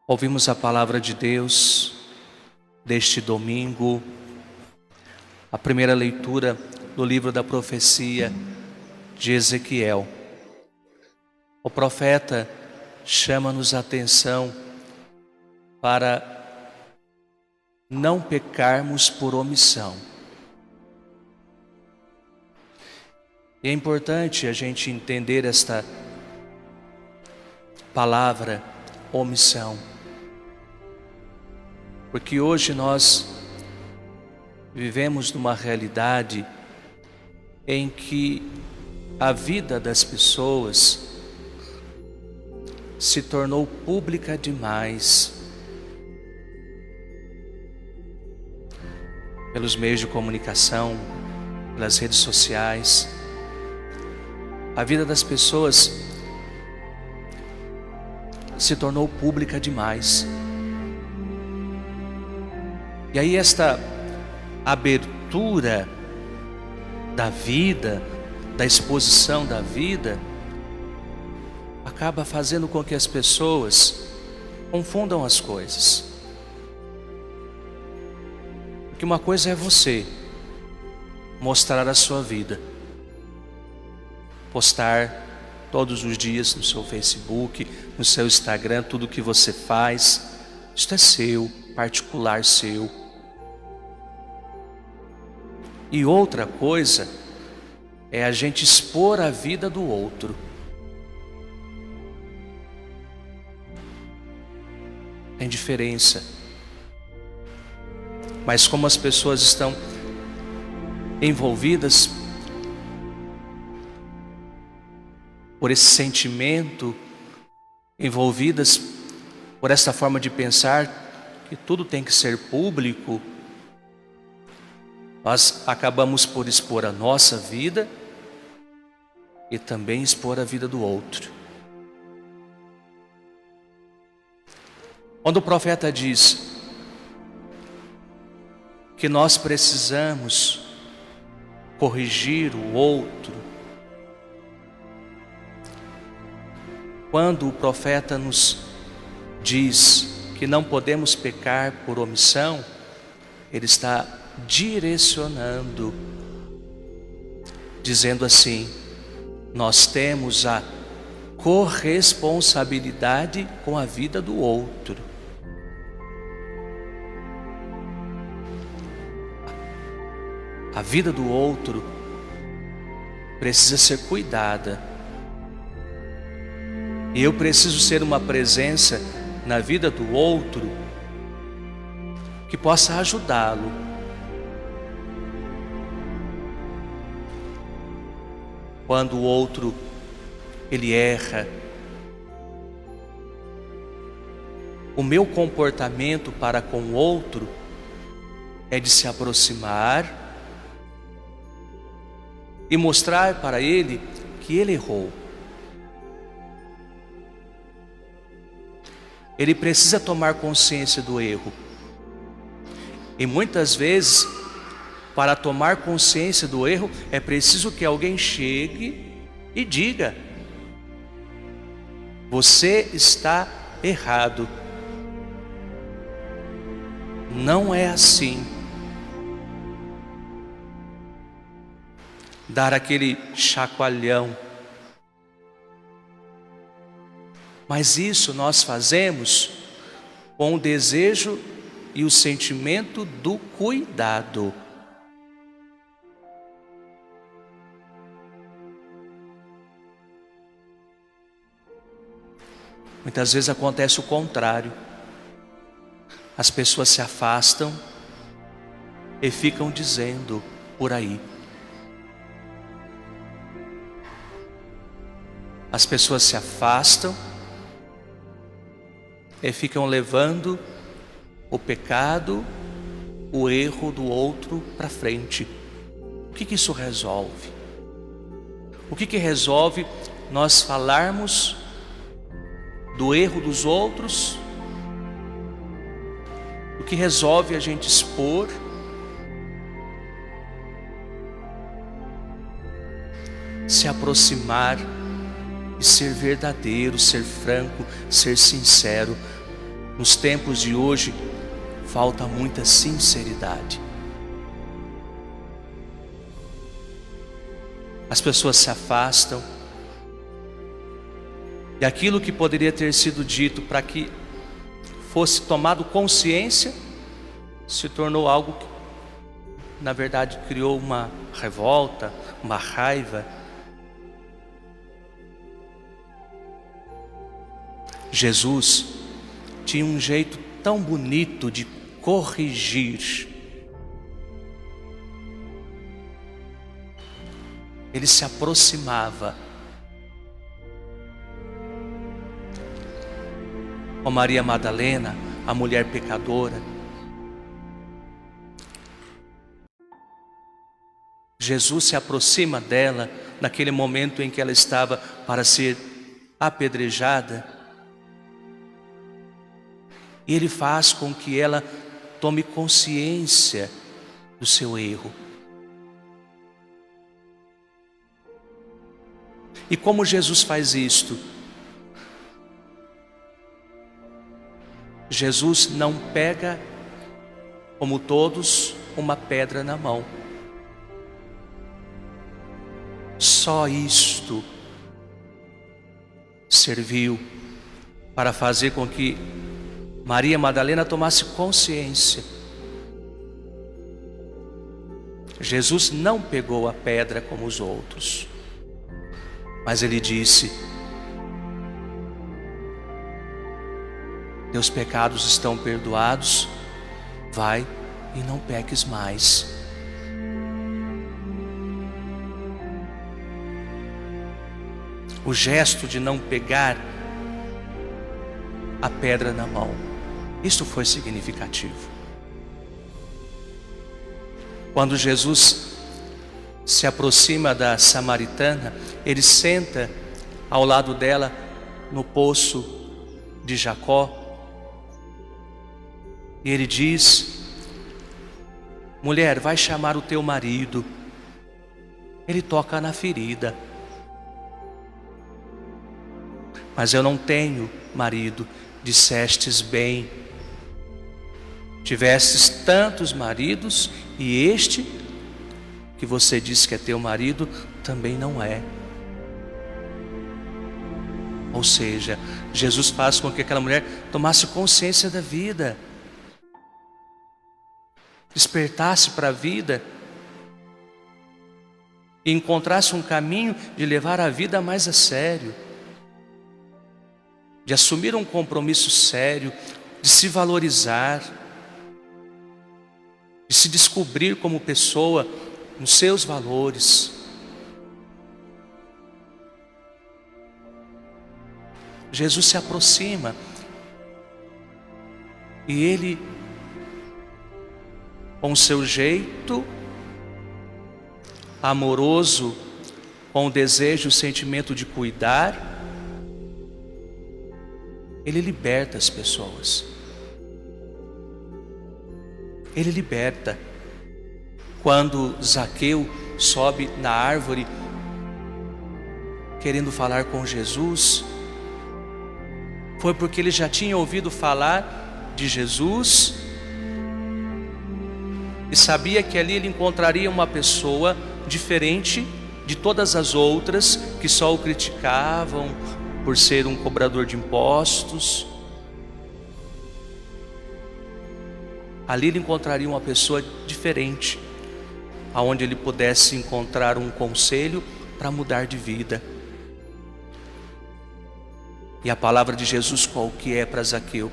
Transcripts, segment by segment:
Ouvimos a palavra de Deus deste domingo, a primeira leitura do livro da profecia de Ezequiel. O profeta chama-nos a atenção para não pecarmos por omissão. E é importante a gente entender esta palavra, omissão. Porque hoje nós vivemos numa realidade em que a vida das pessoas se tornou pública demais. Pelos meios de comunicação, pelas redes sociais. A vida das pessoas se tornou pública demais. E aí esta abertura da vida, da exposição da vida, acaba fazendo com que as pessoas confundam as coisas. Porque uma coisa é você mostrar a sua vida, postar todos os dias no seu Facebook, no seu Instagram, tudo que você faz, isso é seu, particular seu. E outra coisa é a gente expor a vida do outro. Tem diferença. Mas como as pessoas estão envolvidas por esse sentimento, envolvidas por essa forma de pensar que tudo tem que ser público, nós acabamos por expor a nossa vida e também expor a vida do outro. Quando o profeta diz que nós precisamos corrigir o outro, quando o profeta nos diz que não podemos pecar por omissão, ele está direcionando, dizendo assim: nós temos a corresponsabilidade com a vida do outro. A vida do outro precisa ser cuidada. E eu preciso ser uma presença na vida do outro que possa ajudá-lo. Quando o outro ele erra, o meu comportamento para com o outro é de se aproximar e mostrar para ele que ele errou. Ele precisa tomar consciência do erro. E muitas vezes, para tomar consciência do erro, é preciso que alguém chegue e diga: você está errado. Não é assim. Dar aquele chacoalhão. Mas isso nós fazemos com o desejo e o sentimento do cuidado. Muitas vezes acontece o contrário. As pessoas se afastam e ficam dizendo por aí. As pessoas se afastam e ficam levando o pecado, o erro do outro para frente. O que isso resolve? O que resolve nós falarmos do erro dos outros? O que resolve a gente expor? Se aproximar, e ser verdadeiro, ser franco, ser sincero. Nos tempos de hoje, falta muita sinceridade. As pessoas se afastam, e aquilo que poderia ter sido dito para que fosse tomado consciência, se tornou algo que, na verdade, criou uma revolta, uma raiva. Jesus tinha um jeito tão bonito de corrigir. Ele se aproximava. Com Maria Madalena, a mulher pecadora, Jesus se aproxima dela naquele momento em que ela estava para ser apedrejada, e Ele faz com que ela tome consciência do seu erro. E como Jesus faz isto? Jesus não pega, como todos, uma pedra na mão. Só isto serviu para fazer com que Maria Madalena tomasse consciência. Jesus não pegou a pedra como os outros, mas Ele disse: teus pecados estão perdoados, vai e não peques mais. O gesto de não pegar a pedra na mão, isso foi significativo. Quando Jesus se aproxima da samaritana, Ele senta ao lado dela no poço de Jacó, e Ele diz: mulher, vai chamar o teu marido. Ele toca na ferida. Mas eu não tenho marido. Dissestes bem. Tivestes tantos maridos, e este que você diz que é teu marido também não é. Ou seja, Jesus faz com que aquela mulher tomasse consciência da vida, despertasse para a vida e encontrasse um caminho de levar a vida mais a sério, de assumir um compromisso sério, de se valorizar, de se descobrir como pessoa nos seus valores. Jesus se aproxima e Ele, com o seu jeito amoroso, com o desejo, o sentimento de cuidar, Ele liberta as pessoas. Ele liberta. Quando Zaqueu sobe na árvore querendo falar com Jesus, foi porque ele já tinha ouvido falar de Jesus e sabia que ali ele encontraria uma pessoa diferente de todas as outras que só o criticavam por ser um cobrador de impostos. Ali ele encontraria uma pessoa diferente, aonde ele pudesse encontrar um conselho para mudar de vida. E a palavra de Jesus qual que é para Zaqueu?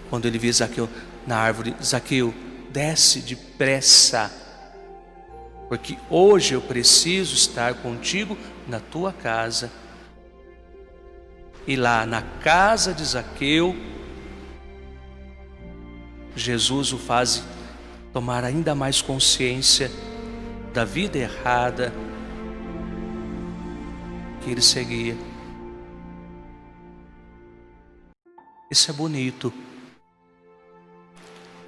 Quando ele vê Zaqueu na árvore: Zaqueu, desce depressa, porque hoje eu preciso estar contigo na tua casa. E lá na casa de Zaqueu, Jesus o faz tomar ainda mais consciência da vida errada que ele seguia. Isso é bonito.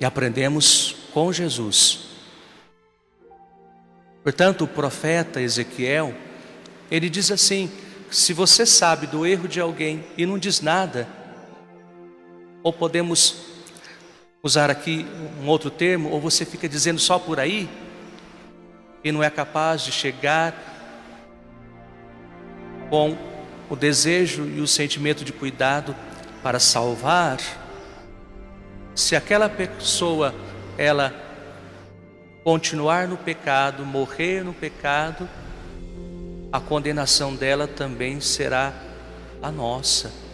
E aprendemos com Jesus. Portanto, o profeta Ezequiel, ele diz assim: se você sabe do erro de alguém e não diz nada, ou podemos usar aqui um outro termo, ou você fica dizendo só por aí, e não é capaz de chegar com o desejo e o sentimento de cuidado para salvar. Se aquela pessoa, ela continuar no pecado, morrer no pecado, a condenação dela também será a nossa.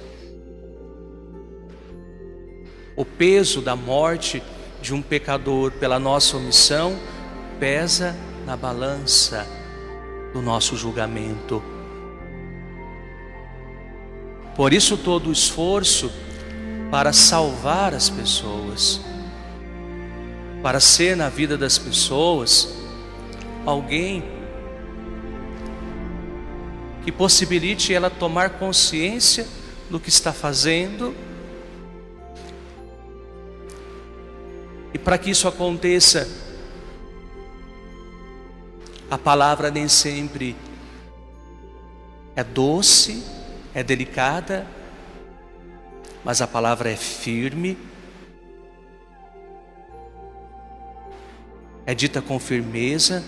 O peso da morte de um pecador pela nossa omissão pesa na balança do nosso julgamento. Por isso todo o esforço para salvar as pessoas, para ser na vida das pessoas alguém que possibilite ela tomar consciência do que está fazendo. E para que isso aconteça, a palavra nem sempre é doce, é delicada, mas a palavra é firme, é dita com firmeza,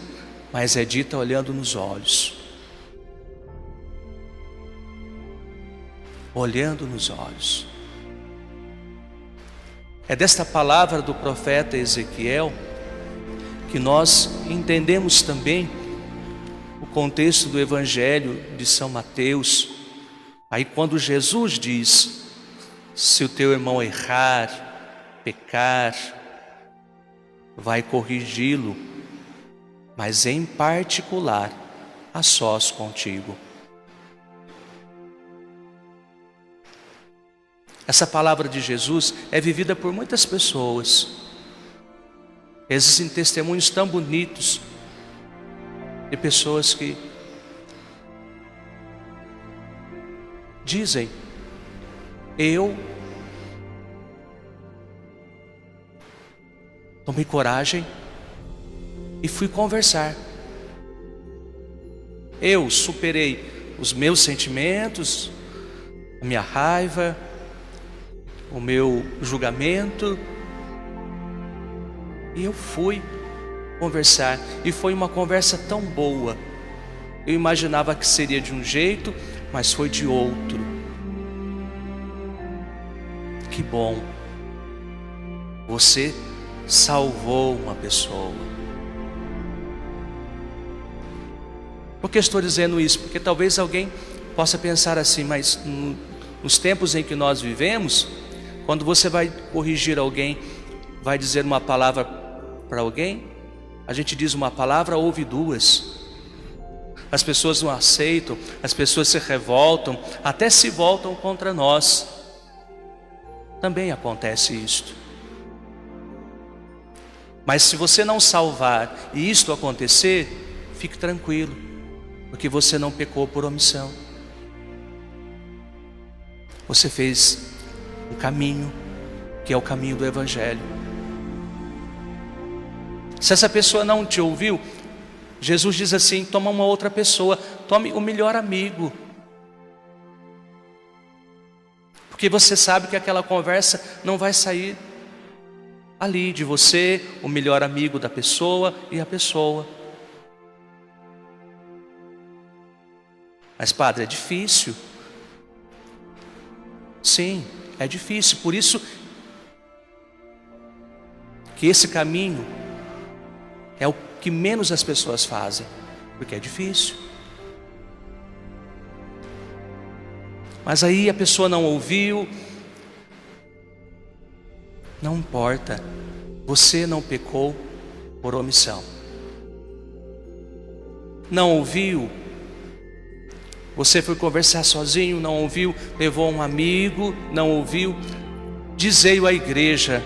mas é dita olhando nos olhos. Olhando nos olhos. É desta palavra do profeta Ezequiel que nós entendemos também o contexto do Evangelho de São Mateus. Aí quando Jesus diz: se o teu irmão errar, pecar, vai corrigi-lo, mas em particular, a sós contigo. Essa palavra de Jesus é vivida por muitas pessoas. Existem testemunhos tão bonitos de pessoas que dizem: eu tomei coragem e fui conversar. Eu superei os meus sentimentos, a minha raiva, o meu julgamento, e eu fui conversar, e foi uma conversa tão boa. Eu imaginava que seria de um jeito, mas foi de outro. Que bom, você salvou uma pessoa. Por que estou dizendo isso? Porque talvez alguém possa pensar assim: mas nos tempos em que nós vivemos, quando você vai corrigir alguém, vai dizer uma palavra para alguém, a gente diz uma palavra, ouve duas. As pessoas não aceitam, as pessoas se revoltam, até se voltam contra nós. Também acontece isto. Mas se você não salvar e isto acontecer, fique tranquilo, porque você não pecou por omissão. Você fez um caminho, que é o caminho do Evangelho. Se essa pessoa não te ouviu, Jesus diz assim: toma uma outra pessoa, tome o melhor amigo, porque você sabe que aquela conversa não vai sair ali de você, o melhor amigo da pessoa e a pessoa. Mas padre, é difícil. Sim, é difícil, por isso que esse caminho é o que menos as pessoas fazem, porque é difícil. Mas aí a pessoa não ouviu, não importa, você não pecou por omissão. Não ouviu, você foi conversar sozinho, não ouviu, levou um amigo, não ouviu, dizei-o à igreja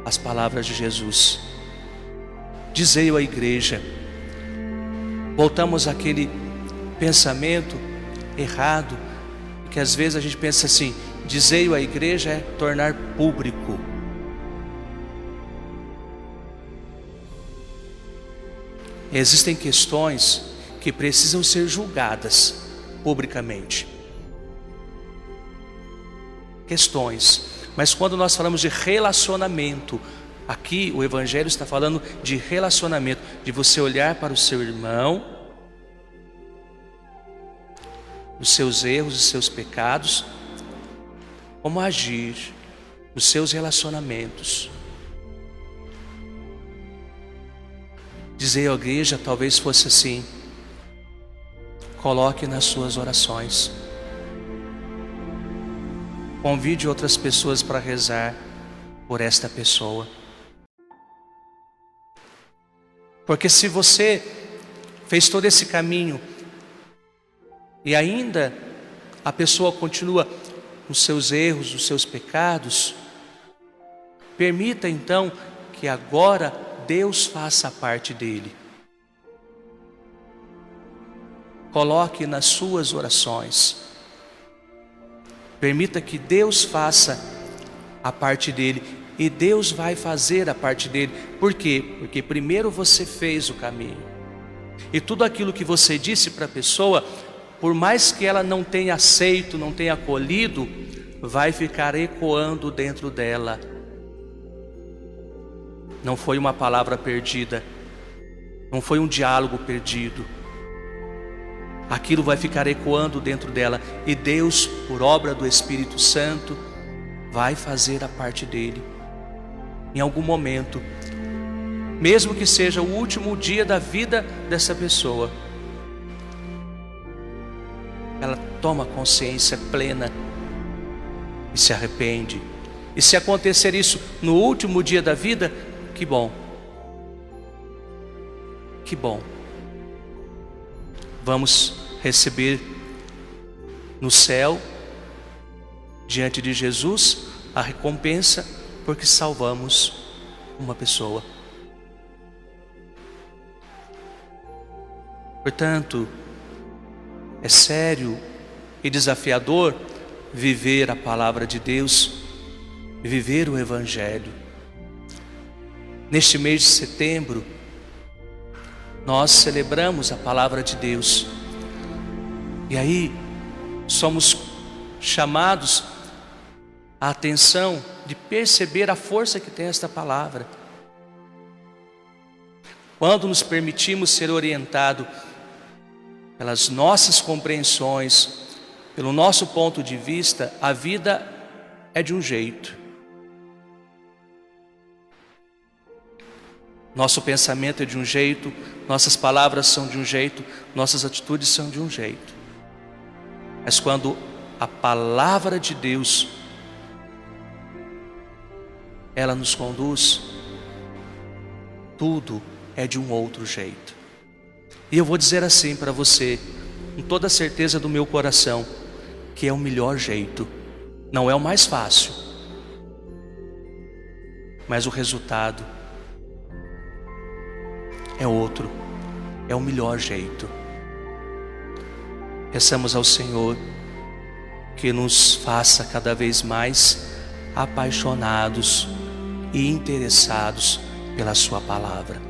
as palavras de Jesus. Dizei-o à igreja. Voltamos àquele pensamento errado, que às vezes a gente pensa assim: dizei-o à igreja é tornar público. Existem questões que precisam ser julgadas publicamente. questões. Mas quando nós falamos de relacionamento, aqui o Evangelho está falando de relacionamento, de você olhar para o seu irmão, os seus erros e seus pecados, como agir nos seus relacionamentos. Dizer à igreja talvez fosse assim: coloque nas suas orações, convide outras pessoas para rezar por esta pessoa. Porque se você fez todo esse caminho e ainda a pessoa continua nos seus erros, nos seus pecados, permita então que agora Deus faça a parte dele. Coloque nas suas orações. Permita que Deus faça a parte dele. E Deus vai fazer a parte dele. Por quê? Porque primeiro você fez o caminho. E tudo aquilo que você disse para a pessoa, por mais que ela não tenha aceito, não tenha acolhido, vai ficar ecoando dentro dela. Não foi uma palavra perdida, não foi um diálogo perdido. Aquilo vai ficar ecoando dentro dela, e Deus, por obra do Espírito Santo, vai fazer a parte dele. Em algum momento, mesmo que seja o último dia da vida dessa pessoa, ela toma consciência plena e se arrepende. E se acontecer isso no último dia da vida, que bom. Que bom. Vamos receber no céu, diante de Jesus, a recompensa, porque salvamos uma pessoa. Portanto, é sério e desafiador viver a palavra de Deus, viver o Evangelho. Neste mês de setembro, nós celebramos a palavra de Deus. E aí, somos chamados à atenção de perceber a força que tem esta palavra. Quando nos permitimos ser orientados pelas nossas compreensões, pelo nosso ponto de vista, a vida é de um jeito. Nosso pensamento é de um jeito, nossas palavras são de um jeito, nossas atitudes são de um jeito. Mas quando a palavra de Deus, ela nos conduz, tudo é de um outro jeito. E eu vou dizer assim para você, com toda a certeza do meu coração, que é o melhor jeito. Não é o mais fácil, mas o resultado é outro, é o melhor jeito. Peçamos ao Senhor que nos faça cada vez mais apaixonados e interessados pela sua palavra.